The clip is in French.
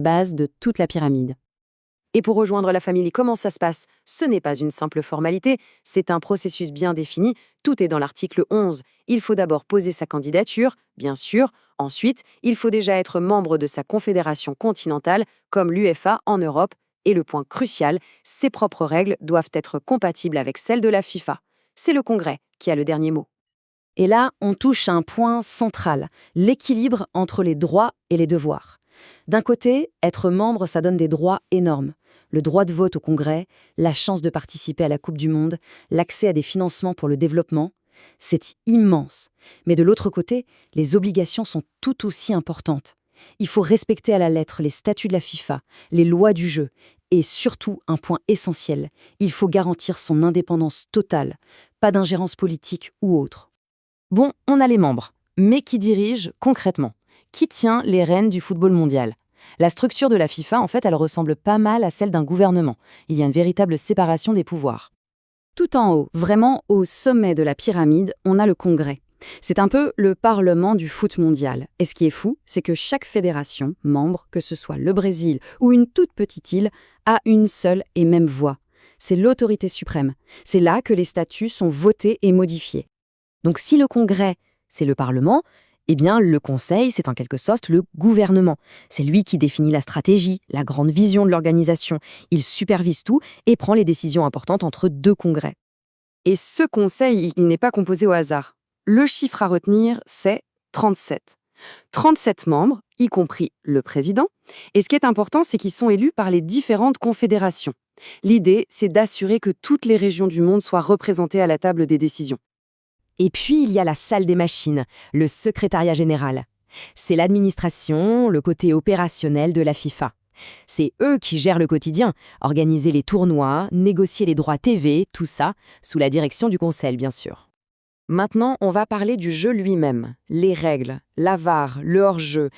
base de toute la pyramide. Et pour rejoindre la famille, comment ça se passe? Ce n'est pas une simple formalité, c'est un processus bien défini. Tout est dans l'article 11. Il faut d'abord poser sa candidature, bien sûr. Ensuite, il faut déjà être membre de sa confédération continentale, comme l'UEFA en Europe. Et le point crucial, ses propres règles doivent être compatibles avec celles de la FIFA. C'est le Congrès qui a le dernier mot. Et là, on touche à un point central, l'équilibre entre les droits et les devoirs. D'un côté, être membre, ça donne des droits énormes. Le droit de vote au Congrès, la chance de participer à la Coupe du Monde, l'accès à des financements pour le développement, c'est immense. Mais de l'autre côté, les obligations sont tout aussi importantes. Il faut respecter à la lettre les statuts de la FIFA, les lois du jeu, et surtout, un point essentiel, il faut garantir son indépendance totale, pas d'ingérence politique ou autre. Bon, on a les membres, mais qui dirige concrètement? Qui tient les rênes du football mondial? La structure de la FIFA, en fait, elle ressemble pas mal à celle d'un gouvernement. Il y a une véritable séparation des pouvoirs. Tout en haut, vraiment au sommet de la pyramide, on a le Congrès. C'est un peu le parlement du foot mondial. Et ce qui est fou, c'est que chaque fédération, membre, que ce soit le Brésil ou une toute petite île, a une seule et même voix. C'est l'autorité suprême. C'est là que les statuts sont votés et modifiés. Donc si le Congrès, c'est le Parlement, eh bien le Conseil, c'est en quelque sorte le gouvernement. C'est lui qui définit la stratégie, la grande vision de l'organisation. Il supervise tout et prend les décisions importantes entre deux congrès. Et ce Conseil, il n'est pas composé au hasard. Le chiffre à retenir, c'est 37. 37 membres, y compris le président. Et ce qui est important, c'est qu'ils sont élus par les différentes confédérations. L'idée, c'est d'assurer que toutes les régions du monde soient représentées à la table des décisions. Et puis, il y a la salle des machines, le secrétariat général. C'est l'administration, le côté opérationnel de la FIFA. C'est eux qui gèrent le quotidien, organiser les tournois, négocier les droits TV, tout ça, sous la direction du Conseil, bien sûr. Maintenant, on va parler du jeu lui-même, les règles, la VAR, le hors-jeu.